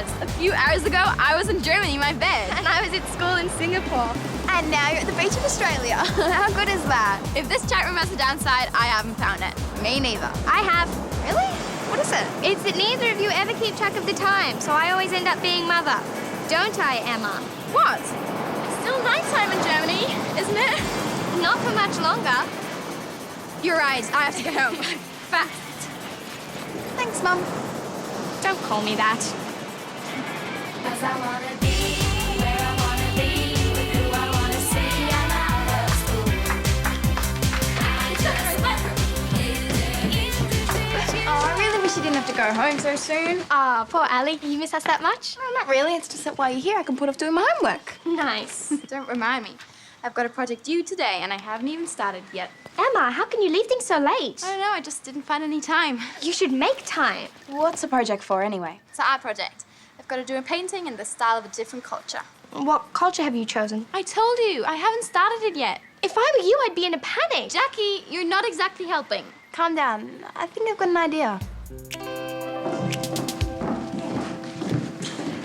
What? A few hours ago, I was in Germany in my bed. And I was at school in Singapore. And now you're at the beach in Australia. How good is that? If this chat room has a downside, I haven't found it. Me neither. I have. Really? What is it? It's that neither of you ever keep track of the time, so I always end up being mother. Don't I, Emma? What? It's still nighttime in Germany, isn't it? Not for much longer. You're right. I have to go home. Fast. Thanks, Mum. Don't call me that. 'Cause I wanna be where I wanna be, with who I wanna see. I'm out of school. Oh, I really wish you didn't have to go home so soon. Ah, poor Ali. You miss us that much? No, not really. It's just that while you're here, I can put off doing my homework. Nice. Don't remind me. I've got a project due today, and I haven't even started yet. Emma, how can you leave things so late? I don't know. I just didn't find any time. You should make time. What's the project for, anyway? It's an art project. I've got to do a painting in the style of a different culture. What culture have you chosen? I told you, I haven't started it yet. If I were you, I'd be in a panic. Jackie, you're not exactly helping. Calm down. I think I've got an idea.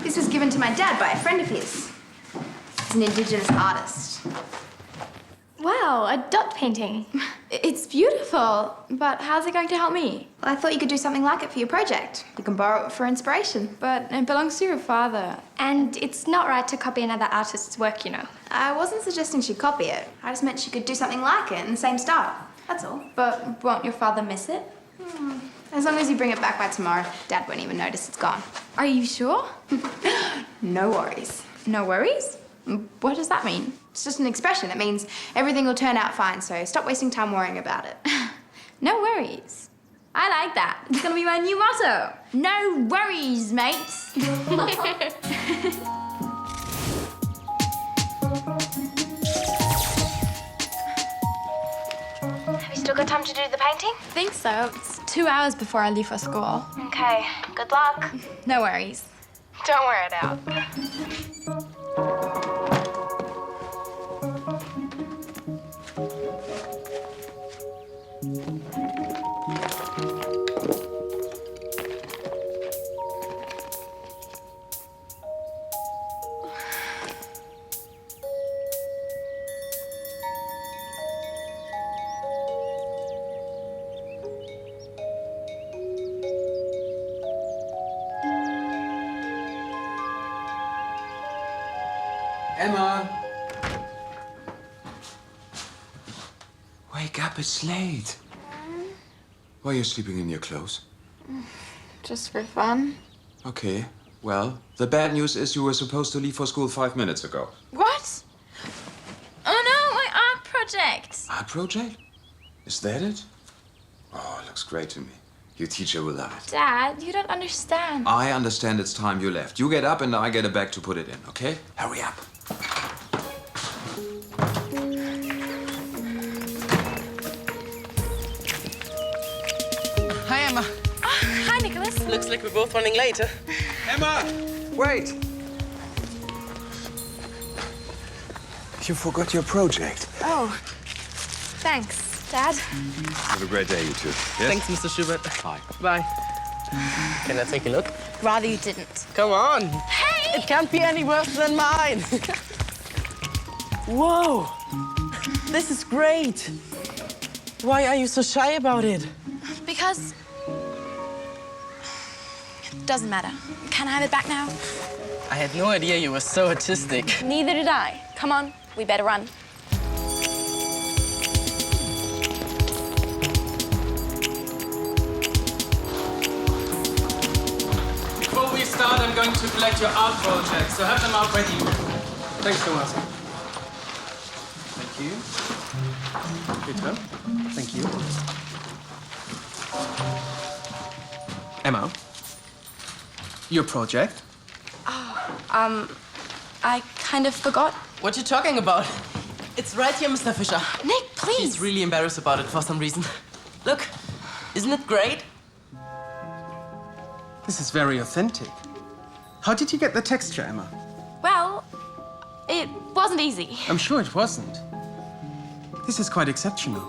This was given to my dad by a friend of his. He's an Indigenous artist. Wow, a dot painting. It's beautiful, but how's it going to help me? Well, I thought you could do something like it for your project. You can borrow it for inspiration. But it belongs to your father. And it's not right to copy another artist's work, you know. I wasn't suggesting she copy it. I just meant she could do something like it in the same style. That's all. But won't your father miss it? As long as you bring it back by tomorrow, Dad won't even notice it's gone. Are you sure? No worries. No worries? What does that mean? It's just an expression. It means everything will turn out fine, so stop wasting time worrying about it. No worries. I like that. It's gonna be my new motto. No worries, mates. Have you still got time to do the painting? I think so. It's 2 hours before I leave for school. Okay, good luck. No worries. Don't wear it out. Emma! Wake up, it's late. Why are you sleeping in your clothes? Just for fun. Okay, well, the bad news is you were supposed to leave for school 5 minutes ago. What? Oh no, my art project. Art project? Is that it? Oh, it looks great to me. Your teacher will love it. Dad, you don't understand. I understand it's time you left. You get up and I get a bag to put it in, okay? Hurry up. Hi, Emma. Hi, Nicholas. Looks like we're both running late. Huh? Emma, wait. You forgot your project. Oh, thanks, Dad. Have a great day, you two. Yes? Thanks, Mr. Schubert. Bye. Bye. Can I take a look? Rather you didn't. Come on. Hey! It can't be any worse than mine. Whoa. This is great. Why are you so shy about it? Because... It doesn't matter. Can I have it back now? I had no idea you were so artistic. Neither did I. Come on, we better run. Before we start, I'm going to collect your art project, so have them out ready. Thanks, Thomas. Thank you. Bitte. Thank you. Emma, your project? I kind of forgot. What you talking about? It's right here, Mr. Fischer. Nick, please. He's really embarrassed about it for some reason. Look, isn't it great? This is very authentic. How did you get the texture, Emma? Well, it wasn't easy. I'm sure it wasn't. This is quite exceptional.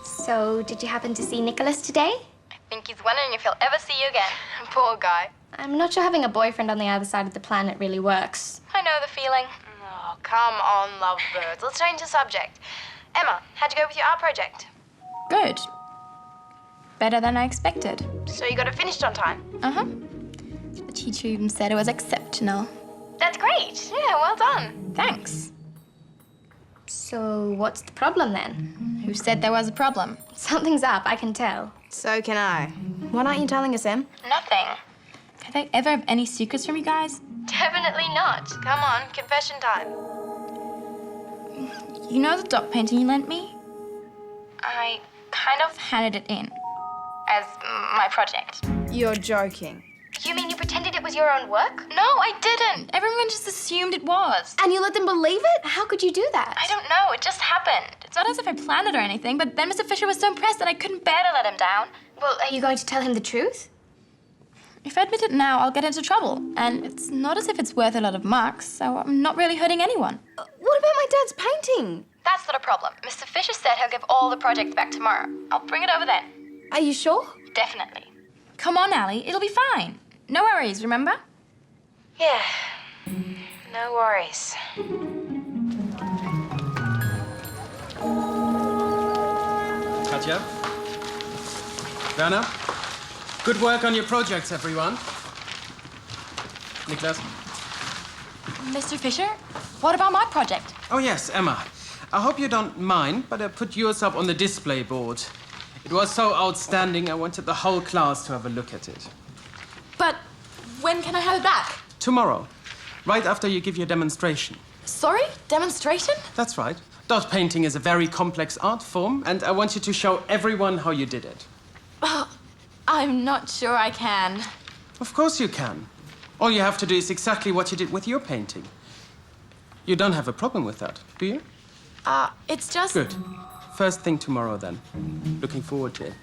So, did you happen to see Nicholas today? I think he's wondering if he'll ever see you again. Poor guy. I'm not sure having a boyfriend on the other side of the planet really works. I know the feeling. Oh, come on, lovebirds. Let's change the subject. Emma, how'd you go with your art project? Good. Better than I expected. So you got it finished on time? Uh-huh. The teacher even said it was exceptional. That's great. Yeah, well done. Thanks. So what's the problem then? Who said there was a problem? Something's up, I can tell. So can I. Why aren't you telling us, Em? Nothing. Could I ever have any secrets from you guys? Definitely not. Come on, confession time. You know the dot painting you lent me? I kind of Handed it in. as my project. You're joking. You mean you pretended it was your own work? No, I didn't. Everyone just assumed it was. And you let them believe it? How could you do that? I don't know, it just happened. It's not as if I planned it or anything, but then Mr. Fisher was so impressed that I couldn't bear to let him down. Well, are you going to tell him the truth? If I admit it now, I'll get into trouble. And it's not as if it's worth a lot of marks, so I'm not really hurting anyone. What about my dad's painting? That's not a problem. Mr. Fisher said he'll give all the projects back tomorrow. I'll bring it over then. Are you sure? Definitely. Come on, Allie, it'll be fine. No worries, remember? Yeah. No worries. Katja? Werner? Good work on your projects, everyone. Niklas? Mr. Fisher, what about my project? Oh, yes, Emma. I hope you don't mind, but I put yours up on the display board. It was so outstanding, I wanted the whole class to have a look at it. But when can I have it back? Tomorrow, right after you give your demonstration. Sorry? Demonstration? That's right. Dot painting is a very complex art form, and I want you to show everyone how you did it. I'm not sure I can. Of course you can. All you have to do is exactly what you did with your painting. You don't have a problem with that, do you? It's just... Good. First thing tomorrow, then. Looking forward to it.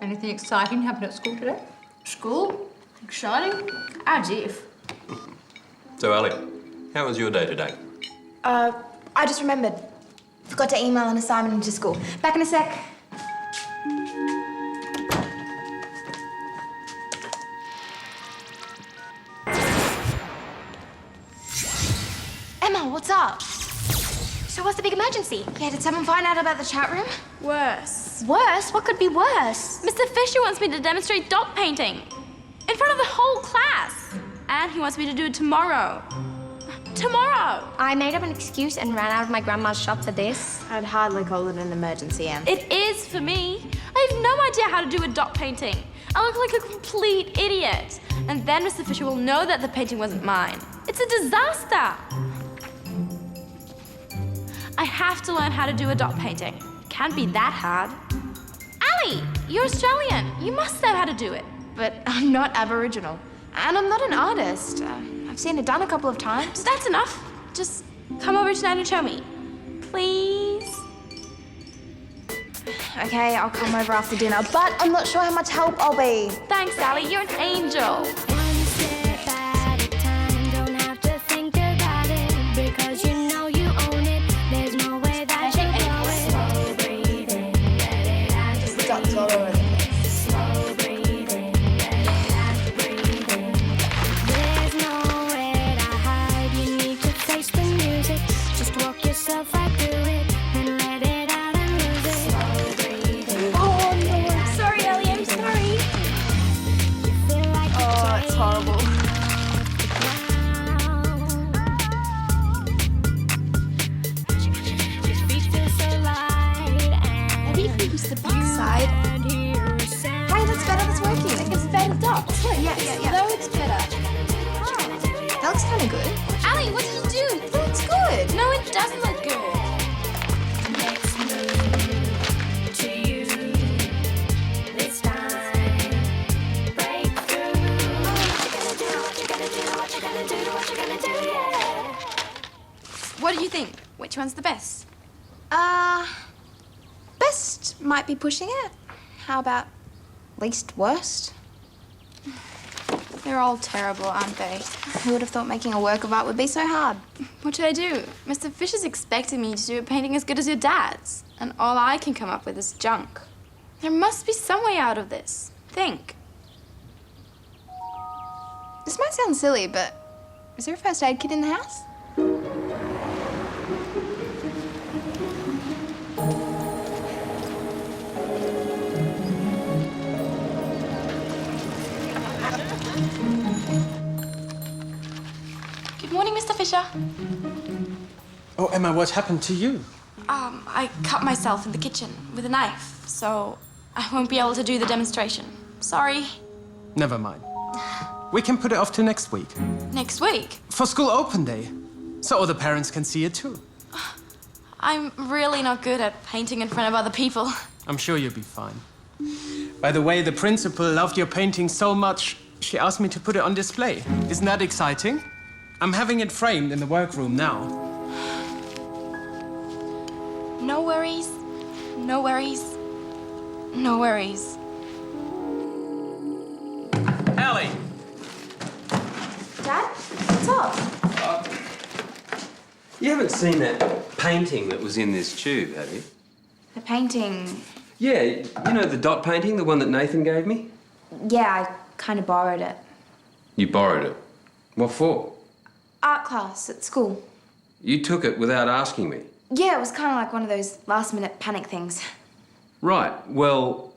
Anything exciting happened at school today? School? Exciting? As if. So, Ali, how was your day today? I just remembered. Forgot to email an assignment into school. Back in a sec. Emma, what's up? So what's the big emergency? Yeah, did someone find out about the chat room? Worse. Worse? What could be worse? Mr. Fisher wants me to demonstrate dot painting in front of the whole class. And he wants me to do it tomorrow. Tomorrow! I made up an excuse and ran out of my grandma's shop for this. I'd hardly call it an emergency, Em. It is for me. I have no idea how to do a dot painting. I look like a complete idiot. And then Mr. Fisher will know that the painting wasn't mine. It's a disaster. I have to learn how to do a dot painting. It can't be that hard. Ali, you're Australian. You must know how to do it. But I'm not Aboriginal. And I'm not an artist. I've seen it done a couple of times. That's enough. Just come over tonight and show me. Please? Okay, I'll come over after dinner, but I'm not sure how much help I'll be. Thanks, Ali. You're an angel. One step at a time, don't have to think about it, because you know you own it. There's no way that you know it. Slow breathing, let it out, just Dots all over the place. slow breathing, let it out, breathing. There's nowhere to hide, you need to face the music. Just walk yourself right through it, and let it out and lose it. Slow breathing. Oh, no. Sorry, Ali. I'm sorry. You feel like Oh, it's horrible. your feet feel so light, and Maybe if we use the back side. Hey, that's better. That's working. Like it's faded up. That's right. Yeah. That looks better. That looks kind of good. Ali, what did you do? That looks good. No, it doesn't look good. to you this time. Breakthrough. What you gonna do? What you gonna do? What you gonna do? What you gonna do? Yeah. What do you think? Which one's the best? Best might be pushing it. How about least worst? They're all terrible, aren't they? Who would have thought making a work of art would be so hard? What should I do? Mr. Fisher's expecting me to do a painting as good as your dad's, and all I can come up with is junk. There must be some way out of this. Think. This might sound silly, but is there a first aid kit in the house? Good morning, Mr. Fisher. Oh, Emma, what happened to you? I cut myself in the kitchen with a knife, so I won't be able to do the demonstration. Sorry. Never mind. We can put it off to next week. Next week? For school open day. So all the parents can see it too. I'm really not good at painting in front of other people. I'm sure you'll be fine. By the way, the principal loved your painting so much, she asked me to put it on display. Isn't that exciting? I'm having it framed in the workroom now. No worries. No worries. No worries. Ellie! Dad? What's up? You haven't seen that painting that was in this tube, have you? The painting... Yeah, you know the dot painting, the one that Nathan gave me? Yeah, I kind of borrowed it. You borrowed it. What for? Art class at school. You took it without asking me. Yeah, it was kind of like one of those last-minute panic things. Right, well,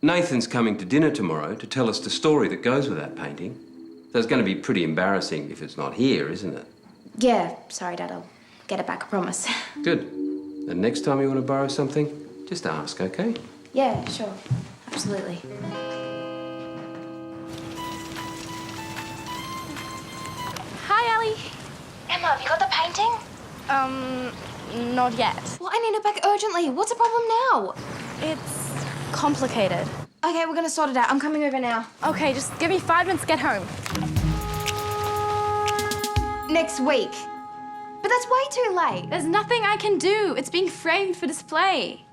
Nathan's coming to dinner tomorrow to tell us the story that goes with that painting. So it's going to be pretty embarrassing if it's not here, isn't it? Yeah, sorry, Dad, I'll get it back, I promise. Good. And next time you want to borrow something, just ask, okay? Yeah, sure. Absolutely. Hi, Ellie. Emma, have you got the painting? Not yet. Well, I need it back urgently. What's the problem now? It's complicated. Okay, we're gonna sort it out. I'm coming over now. Okay, just give me 5 minutes to get home. Next week. But that's way too late. There's nothing I can do. It's being framed for display.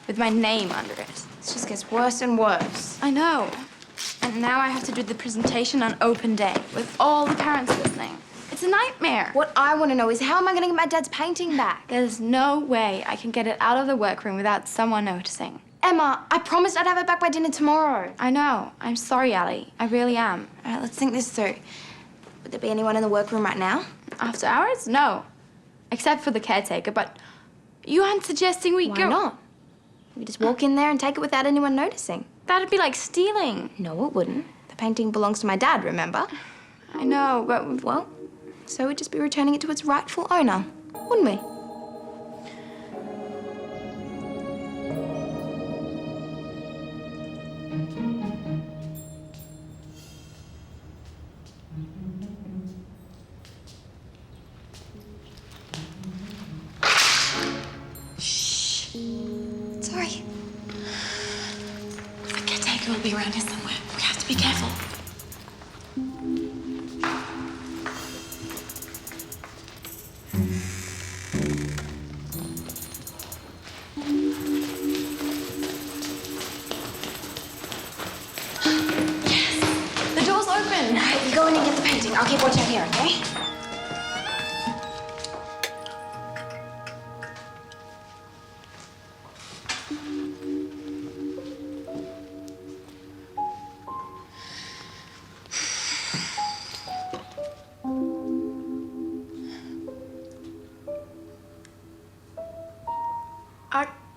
With my name under it. It just gets worse and worse. I know. And now I have to do the presentation on open day with all the parents listening. It's a nightmare. What I want to know is how am I gonna get my dad's painting back? There's no way I can get it out of the workroom without someone noticing. Emma, I promised I'd have it back by dinner tomorrow. I know. I'm sorry, Allie. I really am. All right, let's think this through. Would there be anyone in the workroom right now? After hours? No. Except for the caretaker, but you aren't suggesting we Why go... not? We just walk in there and take it without anyone noticing. That'd be like stealing. No, it wouldn't. The painting belongs to my dad, remember? I know, but... Well, so we'd just be returning it to its rightful owner, wouldn't we? Sorry. The caretaker will be around here somewhere. We have to be careful. Yes! The door's open. All right, you go in and get the painting. I'll keep watch out here, okay?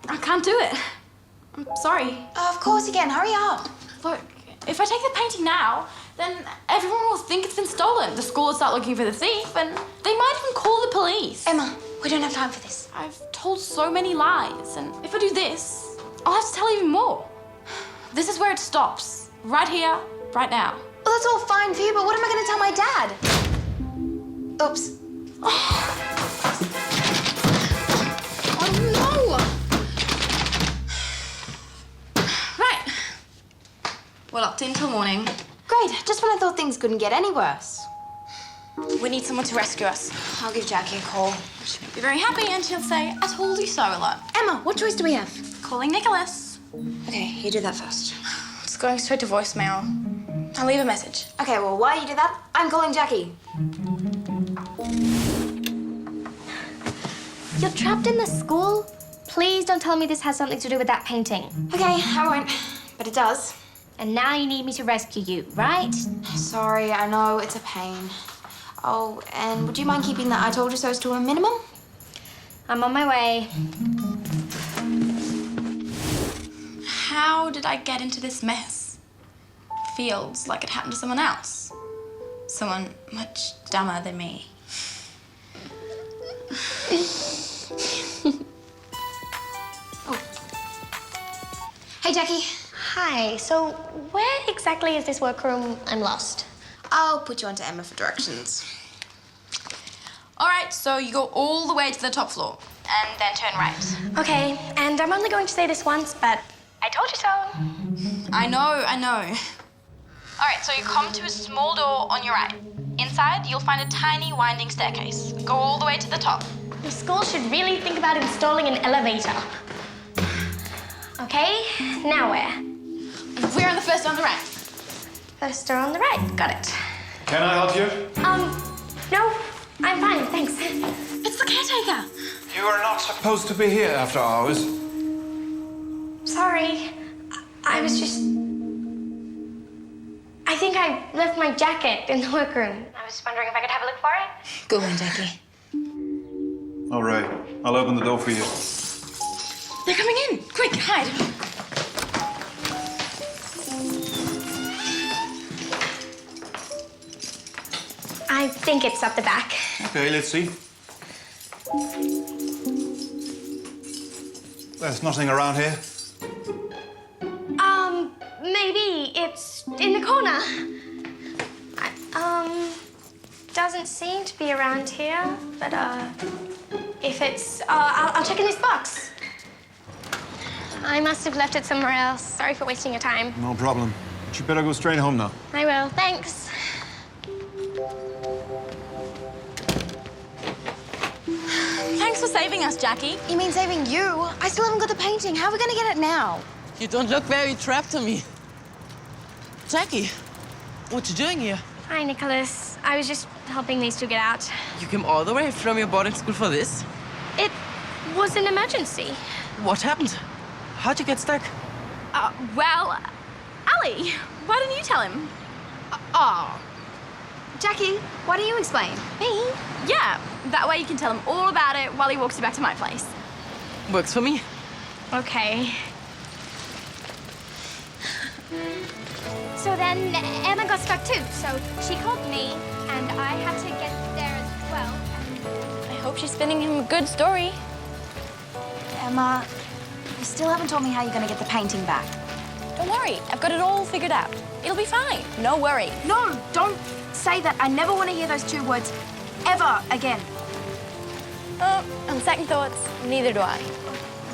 I can't do it. I'm sorry. Of course you can. Hurry up. Look, if I take the painting now, then everyone will think it's been stolen. The school will start looking for the thief, and they might even call the police. Emma, we don't have time for this. I've told so many lies, and if I do this, I'll have to tell even more. This is where it stops. Right here, right now. Well, that's all fine for you, but what am I going to tell my dad? Oops. Oh, no! Right. We're locked in till morning. Great, just when I thought things couldn't get any worse. We need someone to rescue us. I'll give Jackie a call. She'll be very happy, and she'll say, I told you so a lot. Emma, what choice do we have? Calling Nicholas. Okay, you do that first. It's going straight to voicemail. I'll leave a message. Okay, well, while you do that, I'm calling Jackie. You're trapped in the school? Please don't tell me this has something to do with that painting. Okay, I won't, but it does. And now you need me to rescue you, right? Sorry, I know, it's a pain. Oh, and would you mind keeping that I told you so's to a minimum? I'm on my way. How did I get into this mess? Feels like it happened to someone else. Someone much dumber than me. Hey, Jackie. Hi, so where exactly is this workroom? I'm lost. I'll put you onto Emma for directions. All right, so you go all the way to the top floor and then turn right. Okay, and I'm only going to say this once, but I told you so. I know. All right, so you come to a small door on your right. Inside, you'll find a tiny winding staircase. Go all the way to the top. The school should really think about installing an elevator. Okay, now where? We're on the first door on the right. First door on the right, got it. Can I help you? No, I'm fine, thanks. It's the caretaker. You are not supposed to be here after hours. Sorry, I was just... I think I left my jacket in the workroom. I was wondering if I could have a look for it. Go on, Jackie. All right, I'll open the door for you. They're coming in. Quick, hide. I think it's up the back. Okay, let's see. There's nothing around here. Maybe it's in the corner. Doesn't seem to be around here, but, if it's, I'll check in this box. I must have left it somewhere else. Sorry for wasting your time. No problem. But you better go straight home now. I will, thanks. Thanks for saving us, Jackie. You mean saving you? I still haven't got the painting. How are we going to get it now? You don't look very trapped to me. Jackie, what you doing here? Hi, Nicholas. I was just helping these two get out. You came all the way from your boarding school for this? It was an emergency. What happened? How'd you get stuck? Well, Ali, why didn't you tell him? Jackie, why don't you explain? Me? Yeah, that way you can tell him all about it while he walks you back to my place. Works for me. Okay. So then Emma got stuck too, so she called me, and I had to get there as well. I hope she's spinning him a good story. Emma, you still haven't told me how you're going to get the painting back. Don't worry, I've got it all figured out. It'll be fine, no worry. No, don't say that. I never want to hear those two words ever again. On second thoughts, neither do I.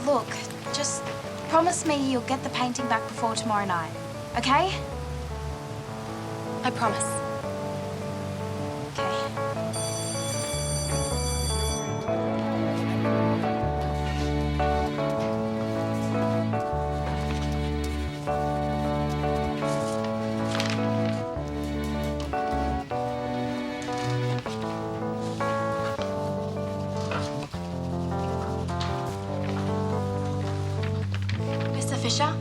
Look, just promise me you'll get the painting back before tomorrow night, okay? I promise. Okay. Mr. Fisher,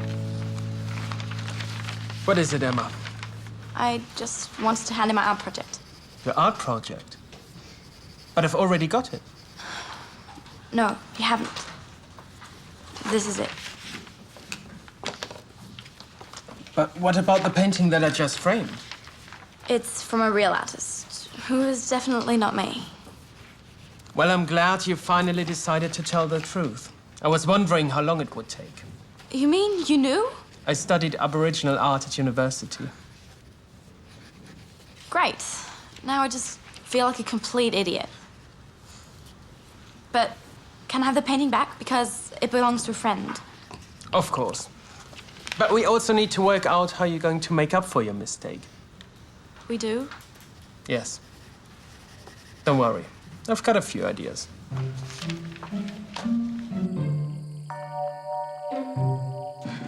What is it, Emma? I just wanted to hand in my art project. Your art project? But I've already got it. No, you haven't. This is it. But what about the painting that I just framed? It's from a real artist, who is definitely not me. Well, I'm glad you finally decided to tell the truth. I was wondering how long it would take. You mean you knew? I studied Aboriginal art at university. Great. Now I just feel like a complete idiot. But can I have the painting back? Because it belongs to a friend. Of course. But we also need to work out how you're going to make up for your mistake. We do? Yes. Don't worry. I've got a few ideas.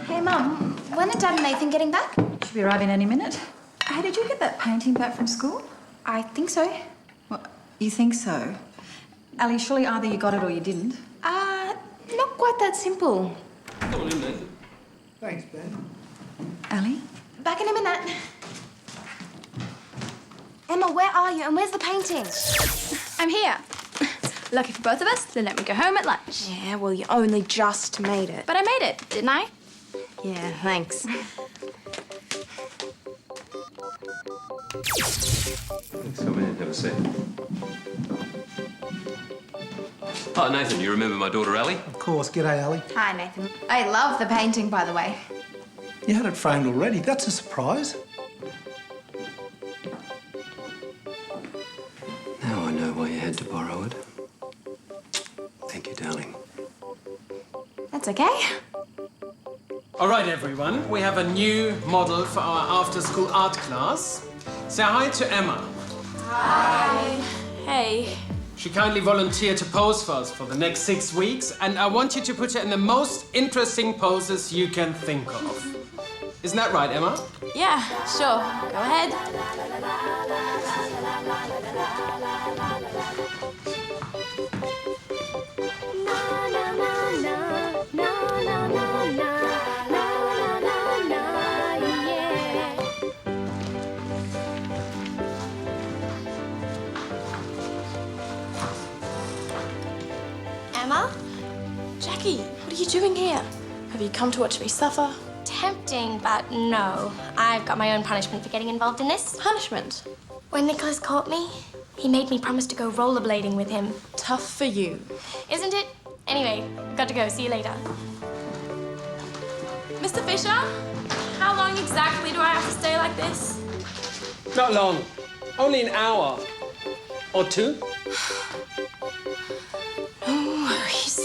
Hey, Mum, when are Dad and Nathan getting back? Should be arriving any minute. I Hey, did you get that painting back from school? I think so. Well, you think so? Ali, surely either you got it or you didn't. Not quite that simple. Come on in, Nathan. Thanks, Ben. Ali? Back in a minute. Emma, where are you and where's the painting? I'm here. Lucky for both of us, they let me go home at lunch. Yeah, well, you only just made it. But I made it, didn't I? Yeah, thanks. Thanks, come in and have a seat. Oh, Nathan, you remember my daughter, Ali? Of course. G'day, Ali. Hi, Nathan. I love the painting, by the way. You had it framed already. That's a surprise. Now I know why you had to borrow it. Thank you, darling. That's okay. All right, everyone. We have a new model for our after-school art class. Say hi to Emma. Hey. She kindly volunteered to pose for us for the next 6 weeks, and I want you to put her in the most interesting poses you can think of. Isn't that right, Emma? Yeah, sure. Go ahead. Emma? Jackie, what are you doing here? Have you come to watch me suffer? Tempting, but no. I've got my own punishment for getting involved in this. Punishment? When Nicholas caught me, he made me promise to go rollerblading with him. Tough for you. Isn't it? Anyway, got to go. See you later. Mr. Fisher, how long exactly do I have to stay like this? Not long. Only an hour. Or 2. No worries.